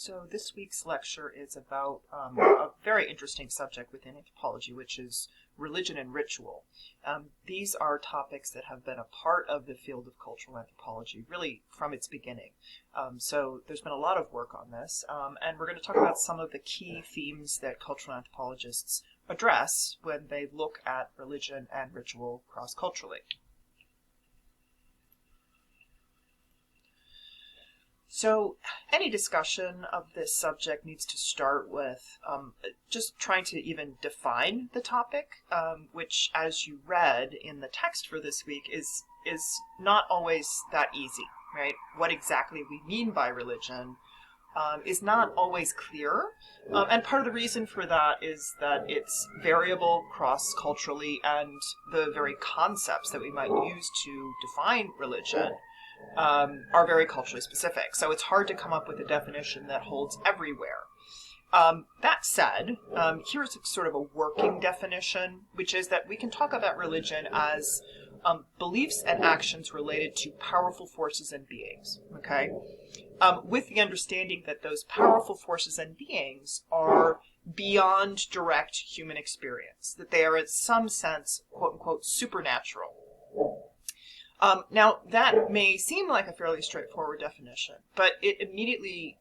So this week's lecture is about a very interesting subject within anthropology, which is religion and ritual. These are topics that have been a part of the field of cultural anthropology really from its beginning. So there's been a lot of work on this, and we're going to talk about some of the key themes that cultural anthropologists address when they look at religion and ritual cross-culturally. So any discussion of this subject needs to start with just trying to even define the topic, which, as you read in the text for this week, is not always that easy, right? What exactly we mean by religion is not always clear, and part of the reason for that is that it's variable cross-culturally, and the very concepts that we might use to define religion are very culturally specific. So it's hard to come up with a definition that holds everywhere. That said, here's sort of a working definition, which is that we can talk about religion as beliefs and actions related to powerful forces and beings, okay? With the understanding that those powerful forces and beings are beyond direct human experience, that they are in some sense, quote unquote, supernatural. Now, that may seem like a fairly straightforward definition, but it immediately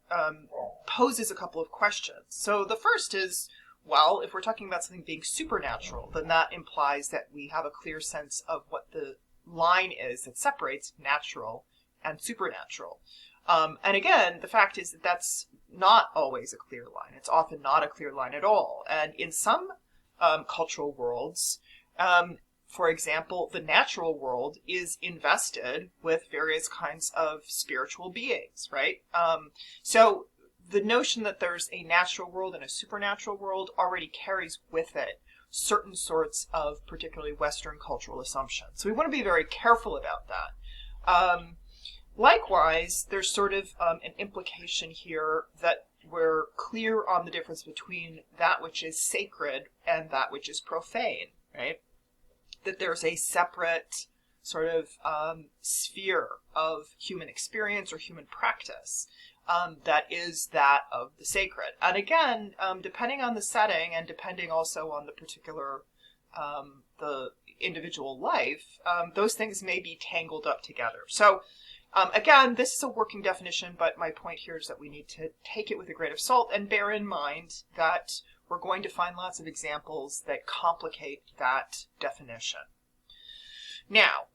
poses a couple of questions. So the first is, well, if we're talking about something being supernatural, then that implies that we have a clear sense of what the line is that separates natural and supernatural. And again, the fact is that that's not always a clear line. It's often not a clear line at all. And in some cultural worlds, for example, the natural world is invested with various kinds of spiritual beings, right? So the notion that there's a natural world and a supernatural world already carries with it certain sorts of particularly Western cultural assumptions. So we want to be very careful about that. Likewise, there's sort of an implication here that we're clear on the difference between that which is sacred and that which is profane, right? That there's a separate sort of sphere of human experience or human practice that is that of the sacred. And again, depending on the setting and depending also on the particular, the individual life, those things may be tangled up together. So again, this is a working definition, but my point here is that we need to take it with a grain of salt and bear in mind that we're going to find lots of examples that complicate that definition. Now,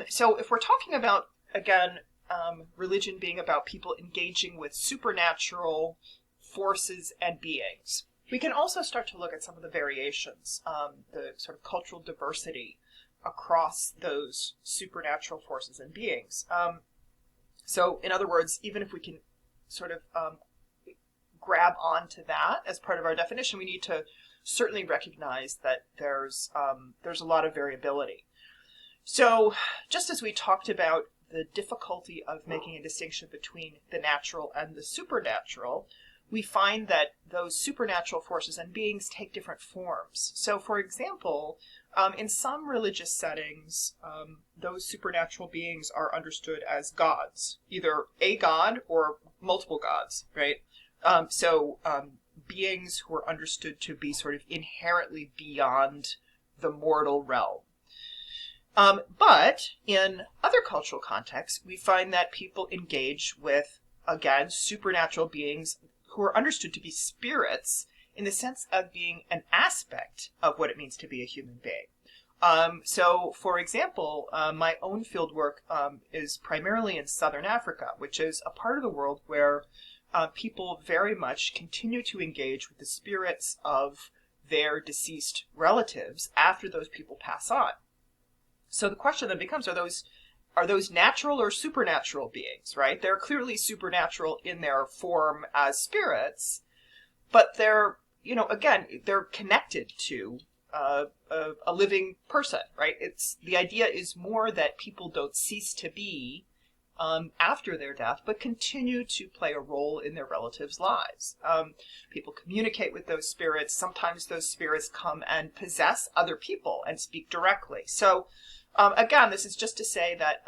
so if we're talking about, again, religion being about people engaging with supernatural forces and beings, we can also start to look at some of the variations, the sort of cultural diversity across those supernatural forces and beings. So, in other words, even if we can sort of grab onto that as part of our definition, we need to certainly recognize that there's a lot of variability. So just as we talked about the difficulty of making a distinction between the natural and the supernatural, we find that those supernatural forces and beings take different forms. So for example, in some religious settings, those supernatural beings are understood as gods, either a god or multiple gods, right? Beings who are understood to be sort of inherently beyond the mortal realm. But in other cultural contexts, we find that people engage with, again, supernatural beings who are understood to be spirits in the sense of being an aspect of what it means to be a human being. So, for example, my own fieldwork is primarily in Southern Africa, which is a part of the world where people very much continue to engage with the spirits of their deceased relatives after those people pass on. So the question then becomes, are those natural or supernatural beings, right? They're clearly supernatural in their form as spirits, but they're, again, they're connected to a living person, right? The idea is more that people don't cease to be after their death, but continue to play a role in their relatives' lives. People communicate with those spirits. Sometimes those spirits come and possess other people and speak directly. So again, this is just to say that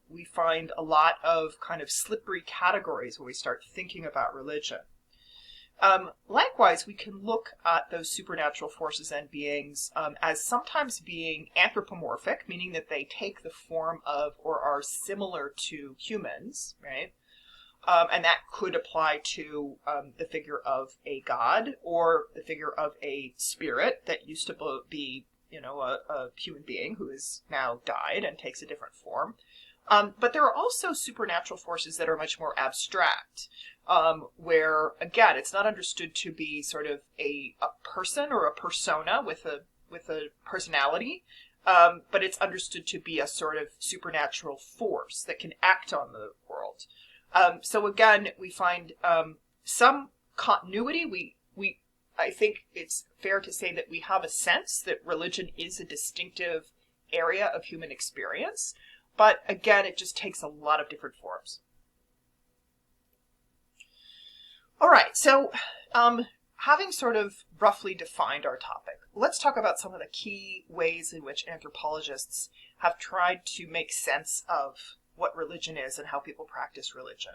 we find a lot of kind of slippery categories when we start thinking about religion. Likewise, we can look at those supernatural forces and beings as sometimes being anthropomorphic, meaning that they take the form of or are similar to humans, right? And that could apply to the figure of a god or the figure of a spirit that used to be, a human being who has now died and takes a different form. But there are also supernatural forces that are much more abstract, where, again, it's not understood to be sort of a person or a persona with a personality, but it's understood to be a sort of supernatural force that can act on the world. So again, we find some continuity. I think it's fair to say that we have a sense that religion is a distinctive area of human experience. But again, it just takes a lot of different forms. All right, so having sort of roughly defined our topic, let's talk about some of the key ways in which anthropologists have tried to make sense of what religion is and how people practice religion.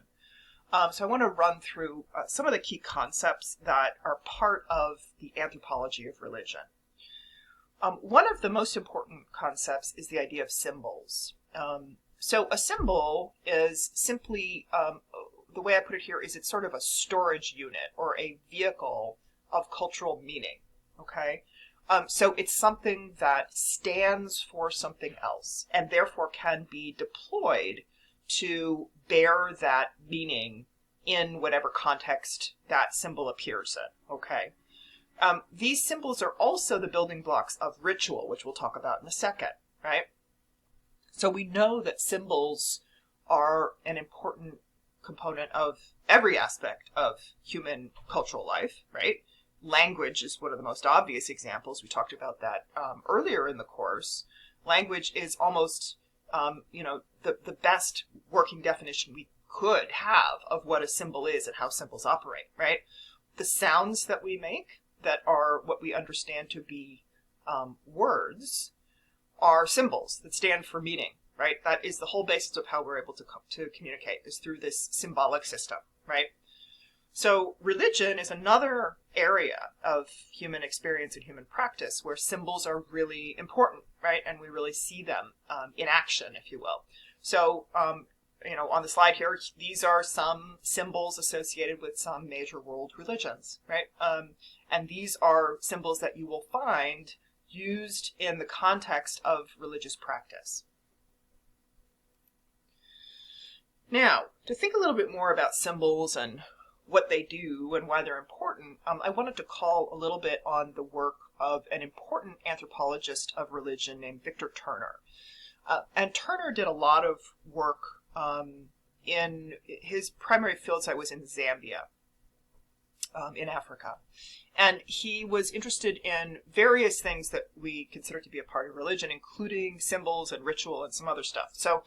So I want to run through some of the key concepts that are part of the anthropology of religion. One of the most important concepts is the idea of symbols. So a symbol is simply, the way I put it here is it's sort of a storage unit or a vehicle of cultural meaning, okay? So it's something that stands for something else and therefore can be deployed to bear that meaning in whatever context that symbol appears in, okay? These symbols are also the building blocks of ritual, which we'll talk about in a second, right? So we know that symbols are an important component of every aspect of human cultural life, right? Language is one of the most obvious examples. We talked about that earlier in the course. Language is almost, the best working definition we could have of what a symbol is and how symbols operate, right? The sounds that we make that are what we understand to be words are symbols that stand for meaning, right? That is the whole basis of how we're able to communicate, is through this symbolic system, right? So religion is another area of human experience and human practice where symbols are really important, right? And we really see them in action, if you will. So, on the slide here, these are some symbols associated with some major world religions, right? And these are symbols that you will find used in the context of religious practice. Now, to think a little bit more about symbols and what they do and why they're important, I wanted to call a little bit on the work of an important anthropologist of religion named Victor Turner. And Turner did a lot of work in his primary field site was in Zambia, in Africa. And he was interested in various things that we consider to be a part of religion, including symbols and ritual and some other stuff. So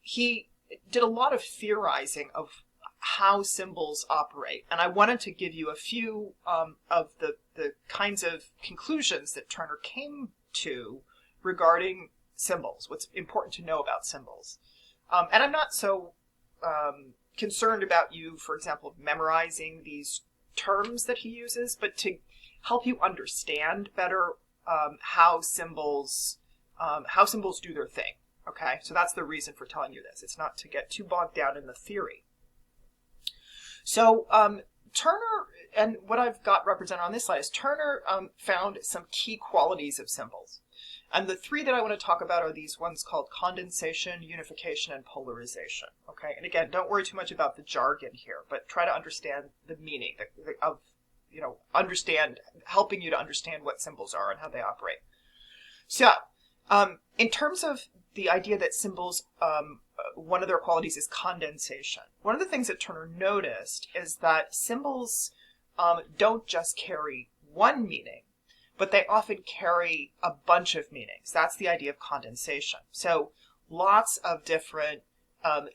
he did a lot of theorizing of how symbols operate. And I wanted to give you a few of the kinds of conclusions that Turner came to regarding symbols, what's important to know about symbols. And I'm not so concerned about you, for example, memorizing these terms that he uses, but to help you understand better how symbols do their thing. Okay, so that's the reason for telling you this. It's not to get too bogged down in the theory. So Turner, and what I've got represented on this slide is Turner found some key qualities of symbols. And the three that I want to talk about are these ones called condensation, unification, and polarization. Okay, and again, don't worry too much about the jargon here, but try to understand the meaning of, helping you to understand what symbols are and how they operate. So, in terms of the idea that symbols, one of their qualities is condensation. One of the things that Turner noticed is that symbols don't just carry one meaning, but they often carry a bunch of meanings. That's the idea of condensation. So lots of different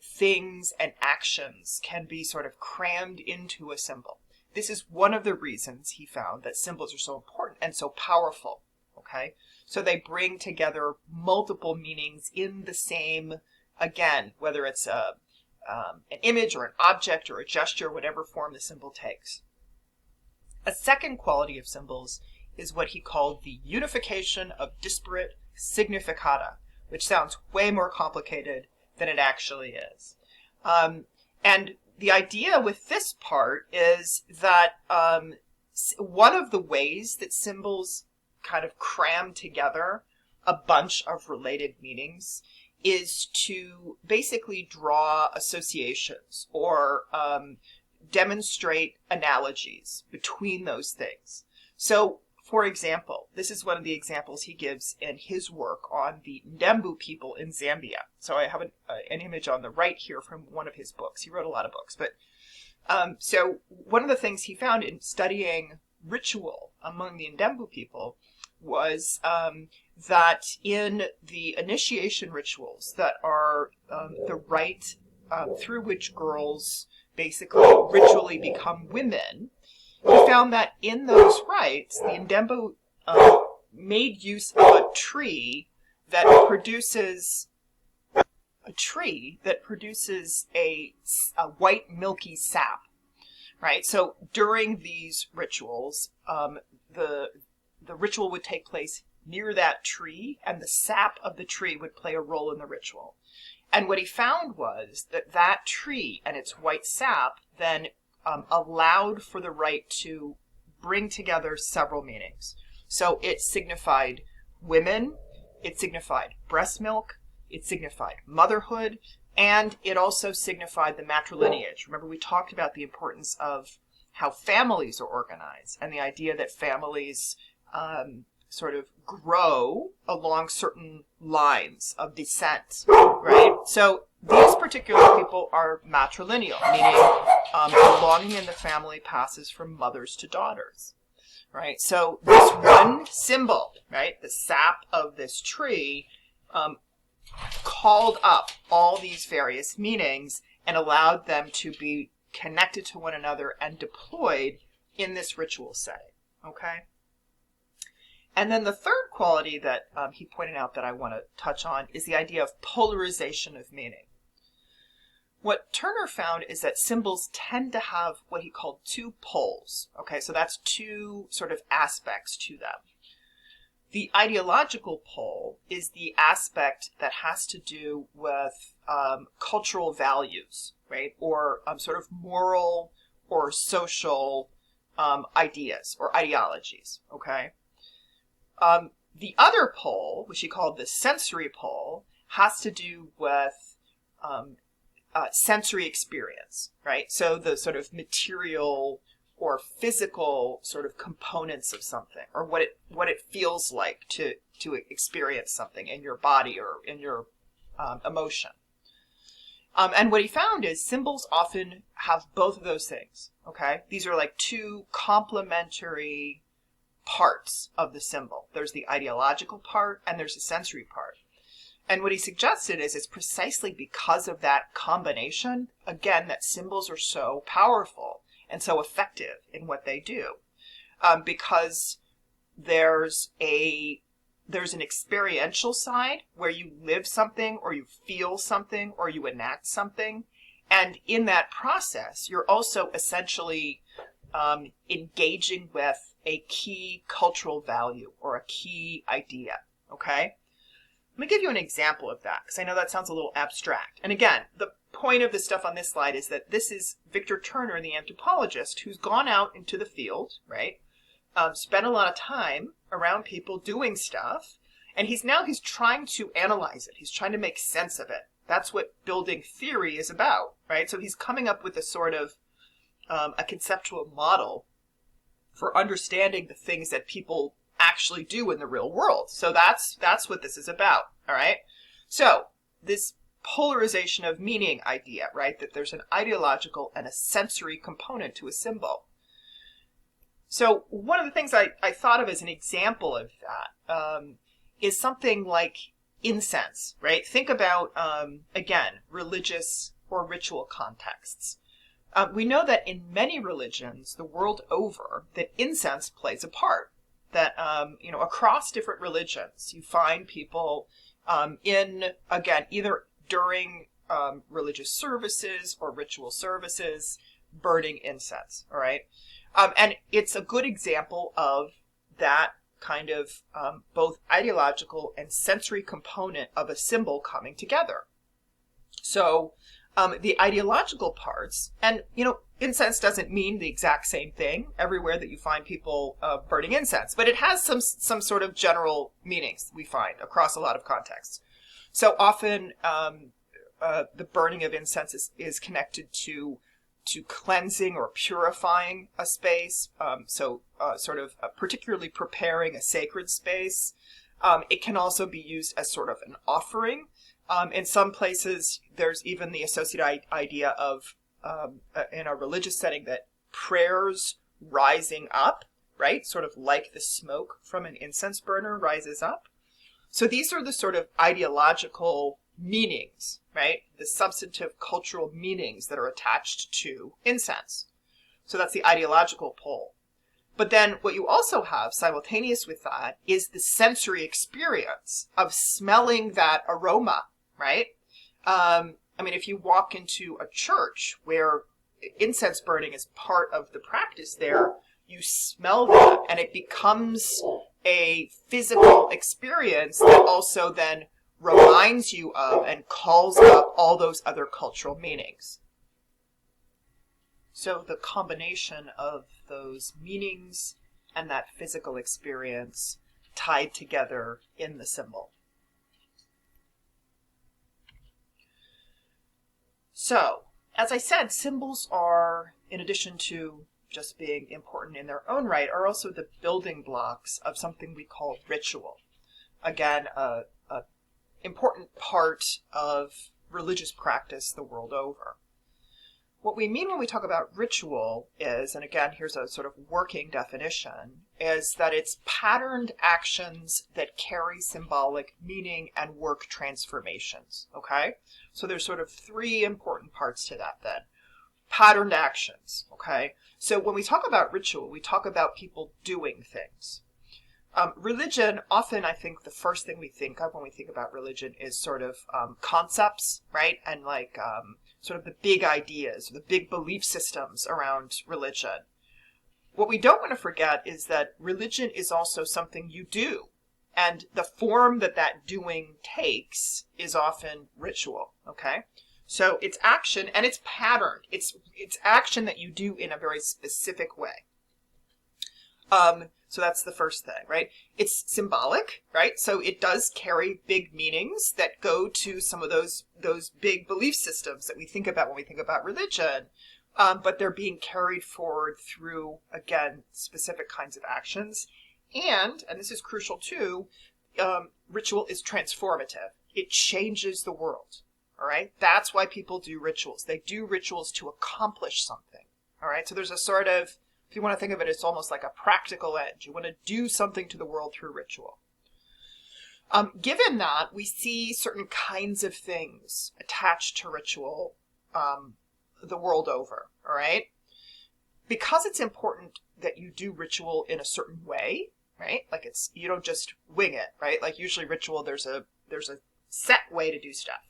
things and actions can be sort of crammed into a symbol. This is one of the reasons he found that symbols are so important and so powerful, okay? So they bring together multiple meanings in the same, again, whether it's a an image or an object or a gesture, whatever form the symbol takes. A second quality of symbols is what he called the unification of disparate significata, which sounds way more complicated than it actually is. And the idea with this part is that one of the ways that symbols kind of cram together a bunch of related meanings is to basically draw associations or demonstrate analogies between those things. So, for example, this is one of the examples he gives in his work on the Ndembu people in Zambia. So I have an image on the right here from one of his books. He wrote a lot of books, but so one of the things he found in studying ritual among the Ndembu people was that in the initiation rituals that are the rite through which girls basically ritually become women, he found that in those rites, the Ndembu made use of a tree that produces a white milky sap, right? So during these rituals, the ritual would take place near that tree, and the sap of the tree would play a role in the ritual. And what he found was that that tree and its white sap then allowed for the rite to bring together several meanings. So it signified women, it signified breast milk, it signified motherhood, and it also signified the matrilineage. Remember, we talked about the importance of how families are organized and the idea that families sort of grow along certain lines of descent, right? So these particular people are matrilineal, meaning belonging in the family passes from mothers to daughters, right? So this one symbol, right, the sap of this tree, called up all these various meanings and allowed them to be connected to one another and deployed in this ritual setting, okay? And then the third quality that he pointed out that I want to touch on is the idea of polarization of meaning. What Turner found is that symbols tend to have what he called two poles. Okay, so that's two sort of aspects to them. The ideological pole is the aspect that has to do with cultural values, right? Or sort of moral or social ideas or ideologies, okay? The other pole, which he called the sensory pole, has to do with sensory experience, right? So the sort of material or physical sort of components of something, or what it feels like to experience something in your body or in your emotion. And what he found is symbols often have both of those things, okay? These are like two complementary parts of the symbol. There's the ideological part and there's the sensory part. And what he suggested is it's precisely because of that combination, again, that symbols are so powerful and so effective in what they do. Because there's an experiential side where you live something or you feel something or you enact something. And in that process, you're also essentially engaging with a key cultural value or a key idea, okay? Let me give you an example of that, because I know that sounds a little abstract. And again, the point of the stuff on this slide is that this is Victor Turner, the anthropologist, who's gone out into the field, right? Spent a lot of time around people doing stuff, and he's trying to analyze it. He's trying to make sense of it. That's what building theory is about, right? So he's coming up with a sort of a conceptual model for understanding the things that people actually do in the real world. So that's what this is about, all right? So this polarization of meaning idea, right? That there's an ideological and a sensory component to a symbol. So one of the things I thought of as an example of that is something like incense, right? Think about, again, religious or ritual contexts. We know that in many religions the world over, that incense plays a part. That, across different religions, you find people again, either during religious services or ritual services, burning incense, all right? And it's a good example of that kind of both ideological and sensory component of a symbol coming together. So the ideological parts, and incense doesn't mean the exact same thing everywhere that you find people burning incense, but it has some sort of general meanings we find across a lot of contexts. So often the burning of incense is connected to cleansing or purifying a space, particularly preparing a sacred space. It can also be used as sort of an offering. In some places, there's even the associated idea of, in a religious setting, that prayers rising up, right? Sort of like the smoke from an incense burner rises up. So these are the sort of ideological meanings, right? The substantive cultural meanings that are attached to incense. So that's the ideological pole. But then what you also have simultaneous with that is the sensory experience of smelling that aroma, right? If you walk into a church where incense burning is part of the practice there, you smell that and it becomes a physical experience that also then reminds you of and calls up all those other cultural meanings. So the combination of those meanings and that physical experience tied together in the symbol. So, as I said, symbols are, in addition to just being important in their own right, are also the building blocks of something we call ritual. Again, a important part of religious practice the world over. What we mean when we talk about ritual is, and again, here's a sort of working definition, is that it's patterned actions that carry symbolic meaning and work transformations, okay? So there's sort of three important parts to that then. Patterned actions, okay? So when we talk about ritual, we talk about people doing things. Religion, often I think the first thing we think of when we think about religion is sort of concepts, right? And sort of the big ideas, the big belief systems around religion. What we don't want to forget is that religion is also something you do. And the form that doing takes is often ritual, okay? So it's action and it's patterned. It's action that you do in a very specific way. So that's the first thing, right? It's symbolic, right? So it does carry big meanings that go to some of those big belief systems that we think about when we think about religion. But they're being carried forward through, again, specific kinds of actions. And this is crucial too, ritual is transformative. It changes the world, all right? That's why people do rituals. They do rituals to accomplish something, all right? So there's a sort of, if you want to think of it, it's almost like a practical edge. You want to do something to the world through ritual. Given that, we see certain kinds of things attached to ritual the world over, all right? Because it's important that you do ritual in a certain way, right? Like you don't just wing it, right? Like usually ritual, there's a set way to do stuff.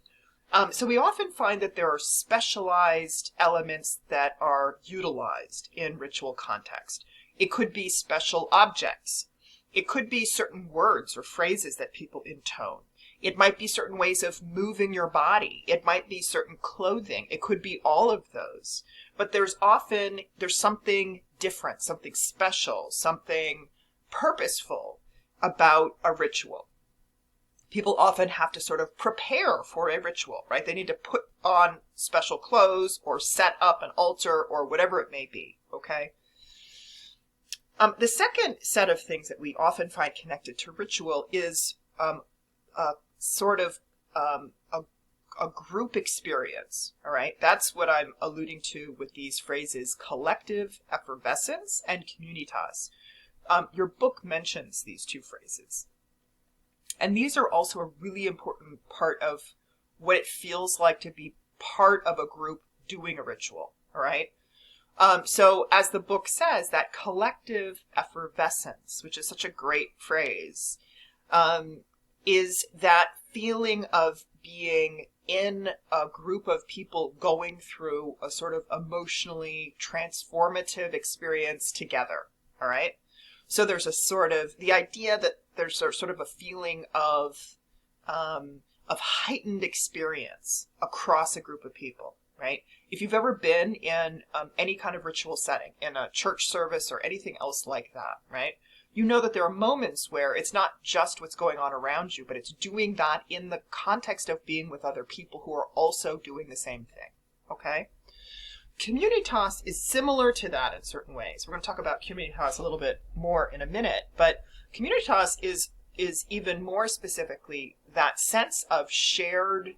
So we often find that there are specialized elements that are utilized in ritual context. It could be special objects. It could be certain words or phrases that people intone. It might be certain ways of moving your body. It might be certain clothing. It could be all of those. But there's something different, something special, something purposeful about a ritual. People often have to sort of prepare for a ritual, right? They need to put on special clothes or set up an altar or whatever it may be, okay? The second set of things that we often find connected to ritual is a group experience, all right? That's what I'm alluding to with these phrases, collective effervescence and communitas. Your book mentions these two phrases. And these are also a really important part of what it feels like to be part of a group doing a ritual, all right? So as the book says, that collective effervescence, which is such a great phrase, is that feeling of being in a group of people going through a sort of emotionally transformative experience together. All right. So there's a sort of the idea that there's a sort of a feeling of heightened experience across a group of people, right? If you've ever been in any kind of ritual setting, in a church service or anything else like that, right? You know that there are moments where it's not just what's going on around you, but it's doing that in the context of being with other people who are also doing the same thing, okay? Communitas is similar to that in certain ways. We're going to talk about communitas a little bit more in a minute, but communitas is even more specifically that sense of shared,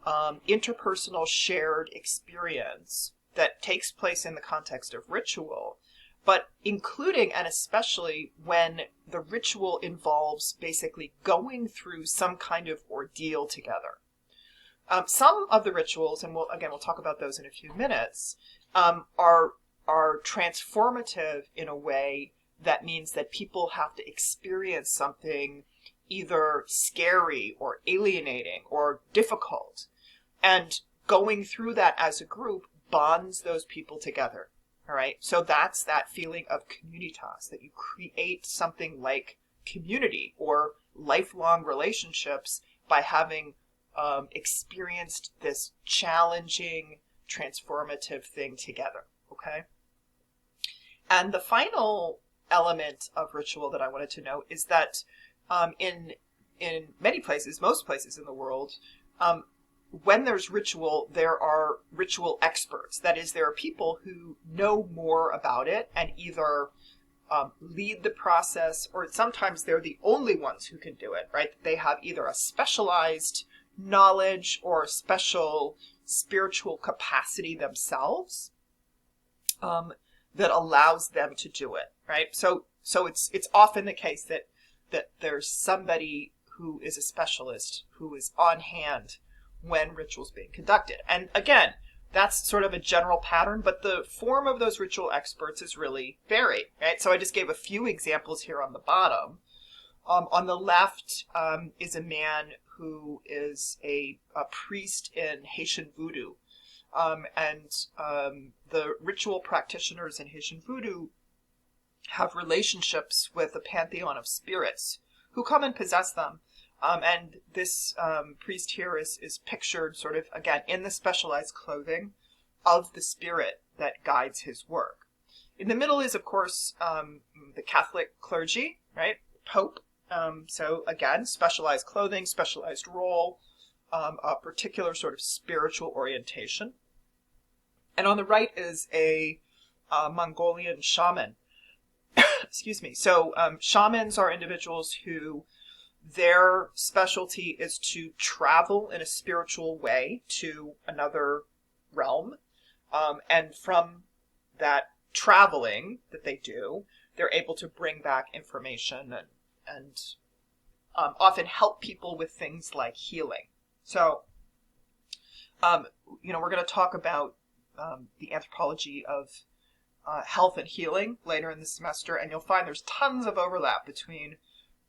interpersonal shared experience that takes place in the context of ritual, but including and especially when the ritual involves basically going through some kind of ordeal together. Some of the rituals, and we'll talk about those in a few minutes, are transformative in a way that means that people have to experience something either scary or alienating or difficult. And going through that as a group bonds those people together. All right. So that's that feeling of communitas, that you create something like community or lifelong relationships by having experienced this challenging, transformative thing together. Okay. And the final element of ritual that I wanted to note is that in many places, most places in the world, when there's ritual, there are ritual experts. That is, there are people who know more about it and either lead the process, or sometimes they're the only ones who can do it, right? They have either a specialized knowledge or a special spiritual capacity themselves that allows them to do it, right? So it's often the case that there's somebody who is a specialist who is on hand when ritual's being conducted. And again, that's sort of a general pattern, but the form of those ritual experts is really varied, right? So I just gave a few examples here on the bottom. On the left is a man who is a priest in Haitian voodoo. The ritual practitioners in Haitian voodoo have relationships with a pantheon of spirits who come and possess them. And this priest here is pictured sort of, again, in the specialized clothing of the spirit that guides his work. In the middle is, of course, the Catholic clergy, right? Pope. So again, specialized clothing, specialized role, a particular sort of spiritual orientation. And on the right is a Mongolian shaman. Excuse me. So shamans are individuals who their specialty is to travel in a spiritual way to another realm. And from that traveling that they do, they're able to bring back information and often help people with things like healing. So, we're going to talk about the anthropology of health and healing later in the semester, and you'll find there's tons of overlap between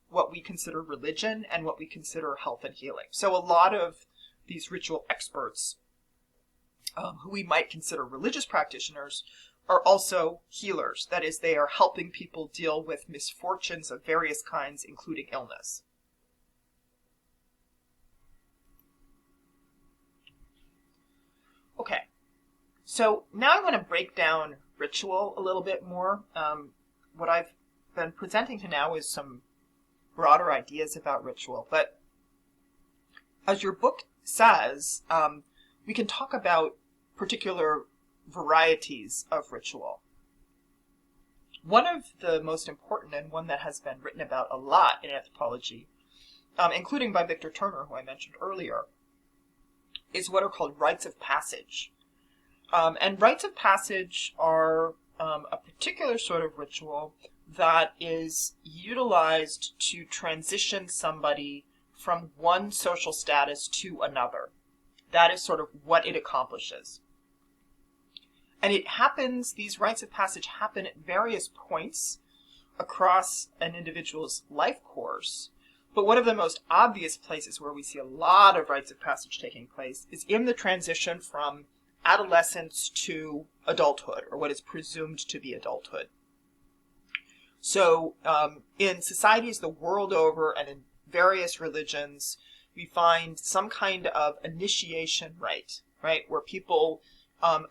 what we consider religion and what we consider health and healing. So a lot of these ritual experts, who we might consider religious practitioners, are also healers. That is, they are helping people deal with misfortunes of various kinds, including illness. Okay, so now I want to break down ritual a little bit more. What I've been presenting to now is some broader ideas about ritual, but as your book says, we can talk about particular varieties of ritual. One of the most important, and one that has been written about a lot in anthropology, including by Victor Turner, who I mentioned earlier, is what are called rites of passage. And rites of passage are a particular sort of ritual that is utilized to transition somebody from one social status to another. That is sort of what it accomplishes. And it happens, these rites of passage happen at various points across an individual's life course, But one of the most obvious places where we see a lot of rites of passage taking place is in the transition from adolescence to adulthood, or what is presumed to be adulthood. So in societies the world over and in various religions, we find some kind of initiation rite, right? Where people,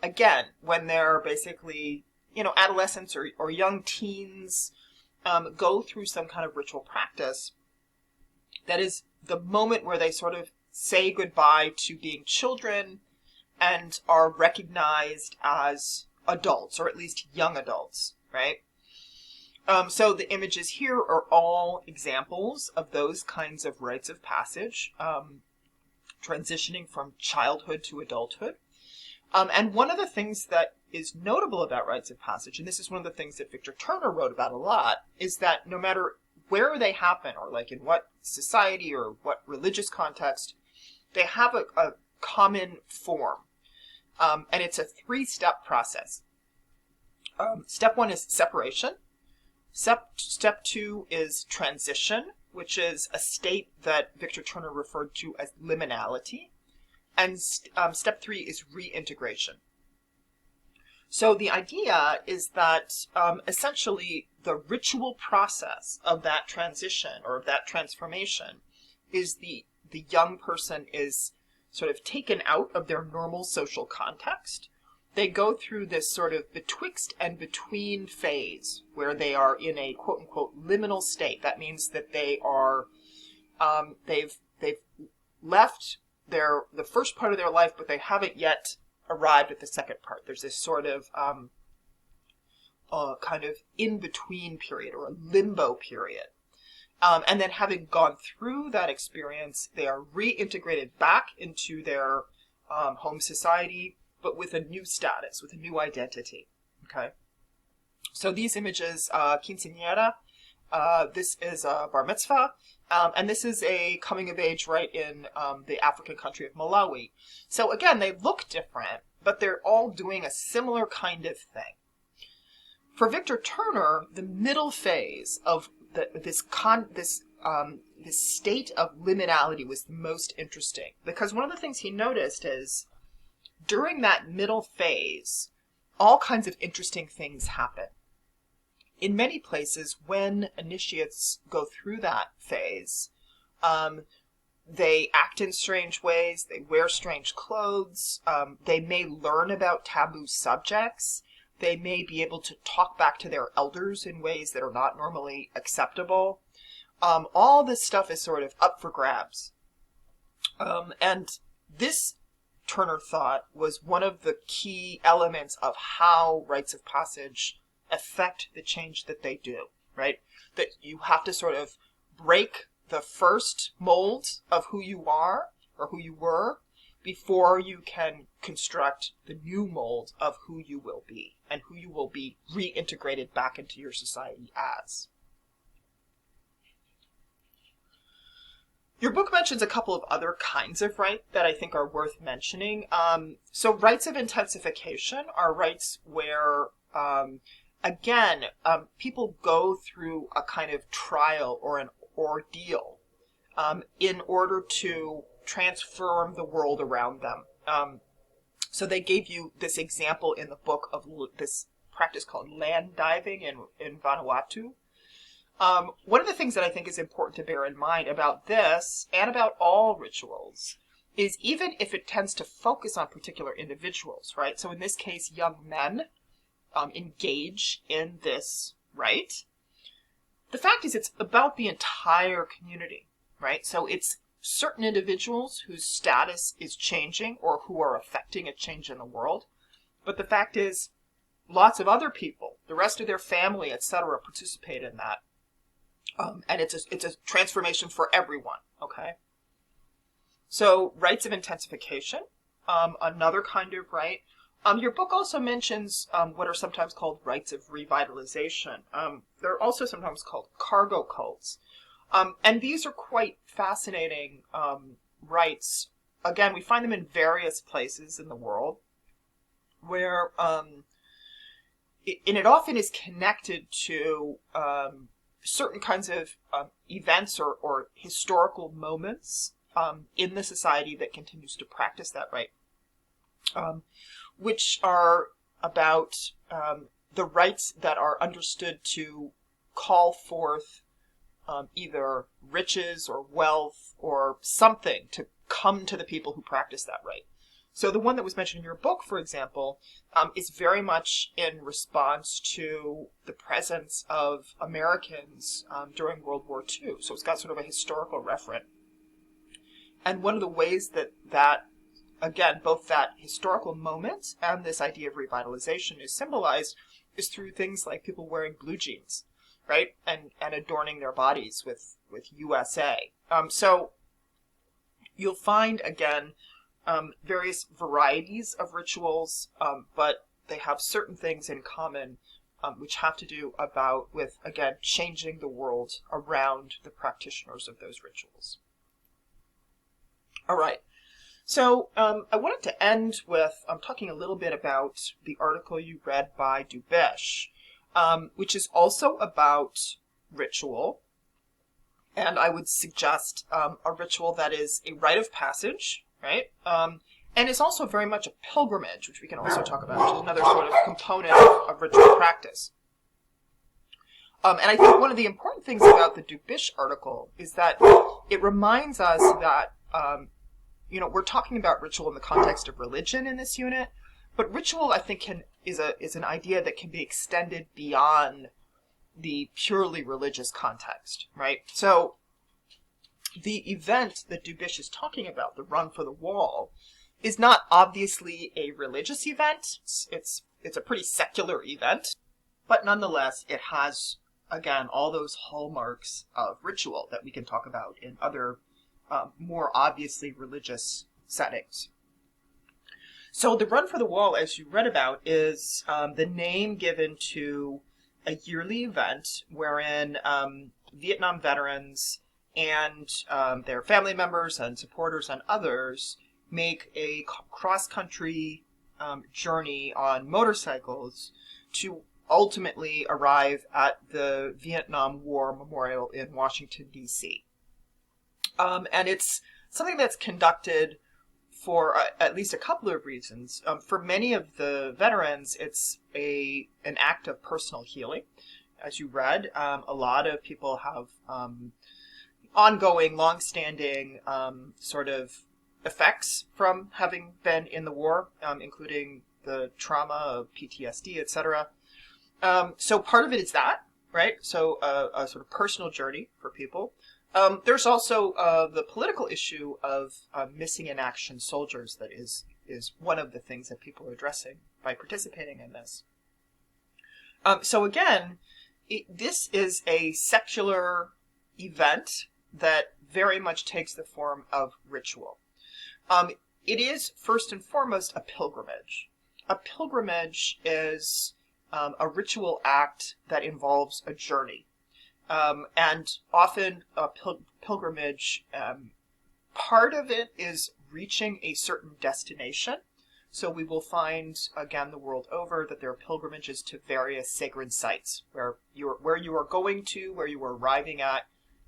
again, when they're basically, adolescents or young teens, go through some kind of ritual practice that is the moment where they sort of say goodbye to being children and are recognized as adults, or at least young adults, right? So the images here are all examples of those kinds of rites of passage, transitioning from childhood to adulthood. And one of the things that is notable about rites of passage, and this is one of the things that Victor Turner wrote about a lot, is that no matter where they happen, or like in what society or what religious context, they have a common form. And it's a 3-step process. Step 1 is separation. Step 2 is transition, which is a state that Victor Turner referred to as liminality. And step 3 is reintegration. So the idea is that essentially the ritual process of that transition or of that transformation is the young person is sort of taken out of their normal social context. They go through this sort of betwixt and between phase where they are in a quote unquote liminal state. That means that they are they've left the first part of their life, but they haven't yet arrived at the second part. There's this sort of kind of in-between period, or a limbo period. And then having gone through that experience, they are reintegrated back into their home society, but with a new status, with a new identity. Okay. So these images, quinceañera, this is a bar mitzvah, and this is a coming of age rite in the African country of Malawi. So again, they look different, but they're all doing a similar kind of thing. For Victor Turner, the middle phase of this state of liminality was the most interesting, because one of the things he noticed is during that middle phase, all kinds of interesting things happen. In many places, when initiates go through that phase, they act in strange ways, they wear strange clothes, they may learn about taboo subjects, they may be able to talk back to their elders in ways that are not normally acceptable. All this stuff is sort of up for grabs. And this, Turner thought, was one of the key elements of how rites of passage affect the change that they do, right? That you have to sort of break the first mold of who you are or who you were before you can construct the new mold of who you will be and who you will be reintegrated back into your society as. Your book mentions a couple of other kinds of rite that I think are worth mentioning. So rites of intensification are rites where, again, people go through a kind of trial or an ordeal in order to transform the world around them. So they gave you this example in the book of this practice called land diving in Vanuatu. One of the things that I think is important to bear in mind about this and about all rituals is even if it tends to focus on particular individuals, right? So in this case, young men engage in this rite. The fact is it's about the entire community, right? So it's certain individuals whose status is changing or who are affecting a change in the world. But the fact is lots of other people, the rest of their family, etc., participate in that. And it's a transformation for everyone, okay? So rites of intensification, another kind of rite. Your book also mentions what are sometimes called rites of revitalization. They're also sometimes called cargo cults. And these are quite fascinating rites. Again, we find them in various places in the world where, and it often is connected to certain kinds of events or historical moments in the society that continues to practice that right, which are about the rites that are understood to call forth either riches or wealth or something to come to the people who practice that right. So the one that was mentioned in your book, for example, is very much in response to the presence of Americans during World War II. So it's got sort of a historical referent. And one of the ways that again, both that historical moment and this idea of revitalization is symbolized is through things like people wearing blue jeans, right? And adorning their bodies with USA. So you'll find, again, various varieties of rituals, but they have certain things in common, which have to do with, again, changing the world around the practitioners of those rituals. All right. So I wanted to end with talking a little bit about the article you read by Dubish, which is also about ritual. And I would suggest a ritual that is a rite of passage, right? And is also very much a pilgrimage, which we can also talk about, which is another sort of component of ritual practice. And I think one of the important things about the Dubish article is that it reminds us that we're talking about ritual in the context of religion in this unit, but ritual, I think, is an idea that can be extended beyond the purely religious context, right? So the event that Dubish is talking about, the Run for the Wall, is not obviously a religious event. It's a pretty secular event, but nonetheless, it has, again, all those hallmarks of ritual that we can talk about in other more obviously religious settings. So the Run for the Wall, as you read about, is the name given to a yearly event wherein Vietnam veterans and their family members and supporters and others make a cross-country journey on motorcycles to ultimately arrive at the Vietnam War Memorial in Washington, D.C. And it's something that's conducted for at least a couple of reasons. For many of the veterans, it's an act of personal healing. As you read, a lot of people have ongoing, long-standing sort of effects from having been in the war, including the trauma of PTSD, etc. So part of it is that, right? So a sort of personal journey for people. There's also the political issue of missing in action soldiers that is one of the things that people are addressing by participating in this. So again, this is a secular event that very much takes the form of ritual. It is first and foremost a pilgrimage. A pilgrimage is a ritual act that involves a journey. And often a pilgrimage, part of it is reaching a certain destination. So we will find, again, the world over, that there are pilgrimages to various sacred sites where you are going to, where you are arriving at,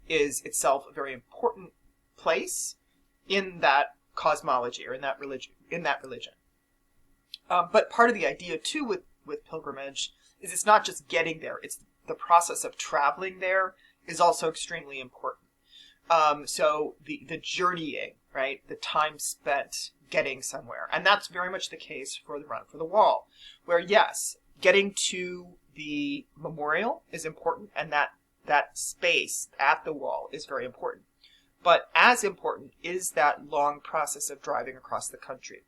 is itself a very important place in that cosmology or in that religion. But part of the idea too with pilgrimage is it's not just getting there; it's the process of traveling there is also extremely important. So the journeying, right, the time spent getting somewhere, and that's very much the case for the Run for the Wall, where yes, getting to the memorial is important, and that space at the wall is very important. But as important is that long process of driving across the country.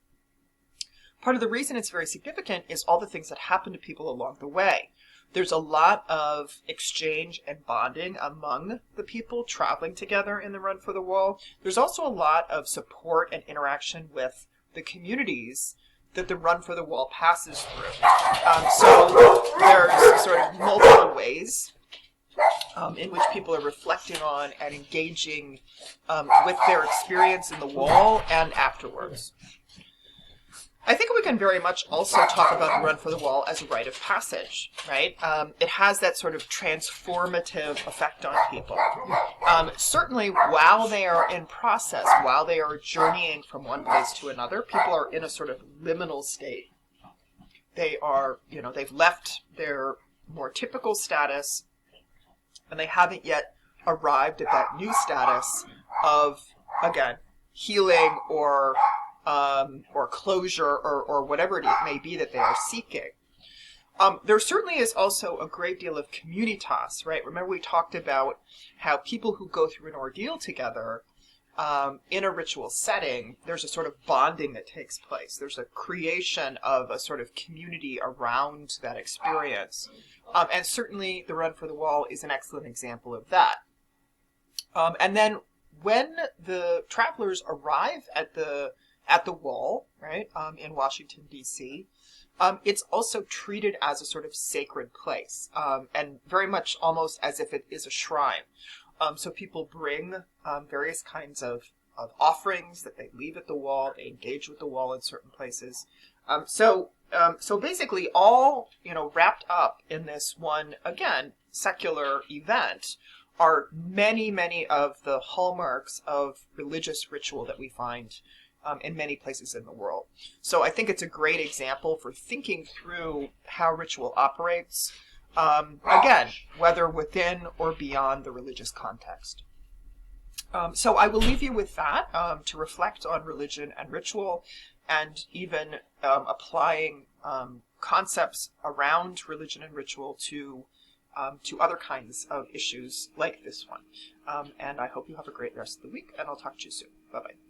Part of the reason it's very significant is all the things that happen to people along the way. There's a lot of exchange and bonding among the people traveling together in the Run for the Wall. There's also a lot of support and interaction with the communities that the Run for the Wall passes through. So there's sort of multiple ways in which people are reflecting on and engaging with their experience in the wall and afterwards. I think we can very much also talk about the run for the wall as a rite of passage, right? It has that sort of transformative effect on people. Certainly, while they are in process, while they are journeying from one place to another, people are in a sort of liminal state. They are, they've left their more typical status, and they haven't yet arrived at that new status of, again, healing or closure or whatever it may be that they are seeking. There certainly is also a great deal of communitas, right? Remember we talked about how people who go through an ordeal together in a ritual setting, there's a sort of bonding that takes place. There's a creation of a sort of community around that experience. And certainly the Run for the Wall is an excellent example of that. And then when the travelers arrive at the wall, right, in Washington, D.C., it's also treated as a sort of sacred place, and very much almost as if it is a shrine. So people bring various kinds of offerings that they leave at the wall. They engage with the wall in certain places. So basically all, wrapped up in this one, again, secular event are many, many of the hallmarks of religious ritual that we find in many places in the world. So I think it's a great example for thinking through how ritual operates, again, whether within or beyond the religious context. So I will leave you with that to reflect on religion and ritual, and even applying concepts around religion and ritual to other kinds of issues like this one. And I hope you have a great rest of the week, and I'll talk to you soon. Bye-bye.